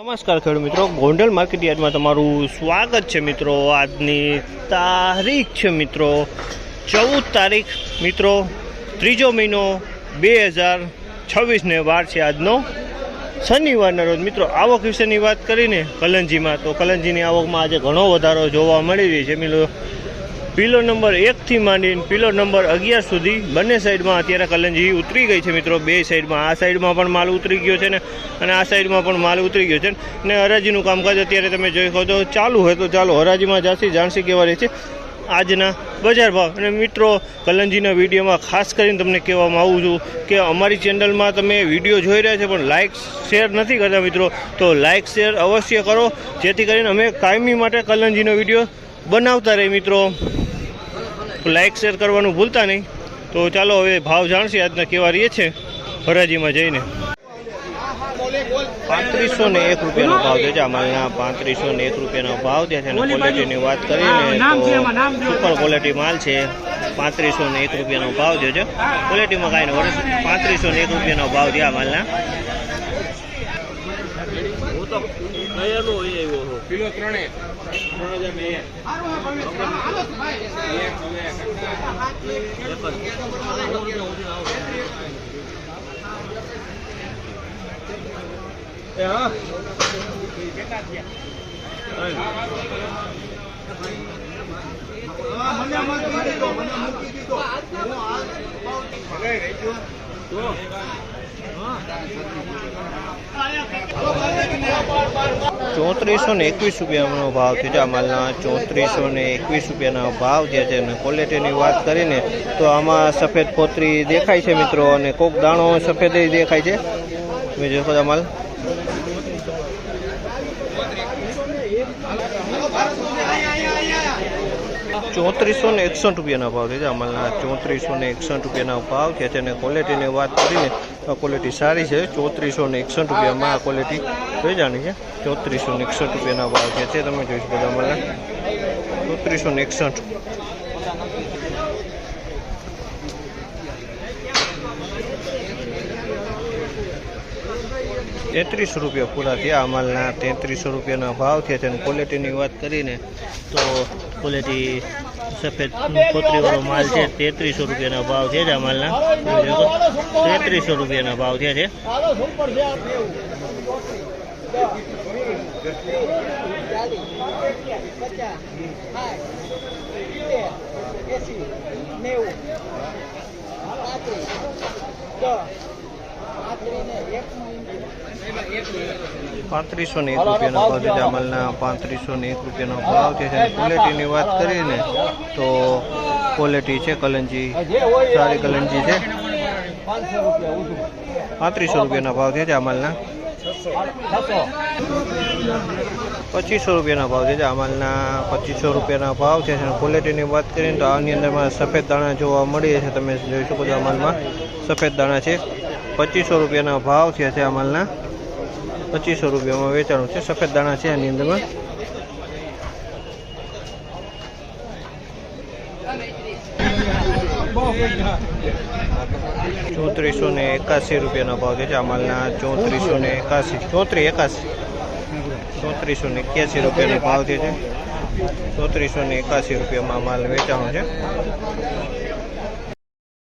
નમસ્કાર ખેડૂત મિત્રો, ગોંડલ માર્કેટ યાર્ડમાં તમારું સ્વાગત છે મિત્રો। આજની તારીખ છે મિત્રો 14 તારીખ મિત્રો, ત્રીજો મહિનો 2026 ને વાર છે આજનો શનિવારના રોજ મિત્રો। આવક વિશેની વાત કરીને કલંજીમાં, તો કલંજીની આવકમાં આજે ઘણો વધારો જોવા મળી રહી છે મિત્રો। પિલો નંબર 1 થી માંડીને પિલો નંબર 11 સુધી બંને સાઈડમાં અત્યારે કલંજી ઉતરી ગઈ છે મિત્રો। બે સાઈડમાં, આ સાઈડમાં પણ માલ ઉતરી ગયો છે ને અને આ સાઈડમાં પણ માલ ઉતરી ગયો છે ને હરાજીનું કામકાજ અત્યારે તમે જોઈ શકો છો ચાલુ હોય। તો ચાલો હરાજીમાં જાણસી કેવા રહે છે આજના બજાર ભાવ। અને મિત્રો કલંજીના વિડીયોમાં ખાસ કરીને તમને કહેવામાં આવું છું કે અમારી ચેનલમાં તમે વિડીયો જોઈ રહ્યા છો પણ લાઇક શેર નથી કરતા મિત્રો, તો લાઇક શેર અવશ્ય કરો જેથી કરીને અમે કાયમી માટે કલંજીનો વિડીયો બનાવતા રહીએ મિત્રો। લાઇક શેર કરવાનું ભૂલતા નહીં। તો ચાલો હવે ભાવ જાણશે આજના કેવા રહીએ છે હરાજીમાં જઈને। 3501 રૂપિયાનો ભાવ છે માલના, 3501 રૂપિયાનો ભાવ છે। અને ક્વોલિટીની વાત કરીને તો સુપર ક્વોલિટી માલ છે। 3501 રૂપિયાનો ભાવ છે। ક્વોલિટીમાં કાંઈ નહીં, 3501 રૂપિયાનો ભાવ છે આ માલના। કિલો 3 3421 રૂપિયાનો ભાવ છે આ માલના। 3421 રૂપિયાનો ભાવ છે। અને ક્વોલિટીની વાત કરીને તો આમાં સફેદ પોતરી દેખાય છે મિત્રો, અને કોક દાણો સફેદ દેખાય છે। તમે જોશો આ માલ 3461 રૂપિયાના ભાવ છે અમાલના। 3461 રૂપિયાના ભાવ છે। અને ક્વોલિટીની વાત કરીને તો ક્વોલિટી સારી છે। 3461 રૂપિયામાં આ ક્વોલિટી જોઈ જાણી છે। 3461 રૂપિયાના ભાવ છે તમે જોઈ શકો છો અમાલના 3461। 33 રૂપિયા પૂરા થયા અમાલના। 3300 રૂપિયાના ભાવ છે। અને ક્વોલિટીની વાત કરીને તો ક્વોલિટી સફેદ કોતરીવાળો માલ છે। 3300 રૂપિયાના ભાવ છે જ આ માલના। 3300 રૂપિયાના ભાવ છે। ₹3501 રૂપિયાનો ભાવ છે અમલના। 3501 રૂપિયાનો ભાવ છે। ક્વોલિટીની વાત કરીને તો ક્વોલિટી છે કલંજી, સારી કલંજી છે। 3500 રૂપિયાના ભાવ છે અમલના। 2500 રૂપિયાના ભાવ છે અમલના। 2500 રૂપિયાના ભાવ છે। ક્વોલિટીની વાત કરીને તો આની અંદરમાં સફેદ દાણા જોવા મળી છે। તમે જોઈ શકો છો અમલમાં સફેદ દાણા છે। 2500 રૂપિયાના ભાવ છે અમલના। 2500 રૂપિયામાં વેચાણું છે। સફેદ દાણા છે આની અંદરમાં। ₹3481 રૂપિયાનો ભાવ છે માલના। 3481 રૂપિયાનો ભાવ છે। 3481 રૂપિયામાં માલ વેચાણો છે।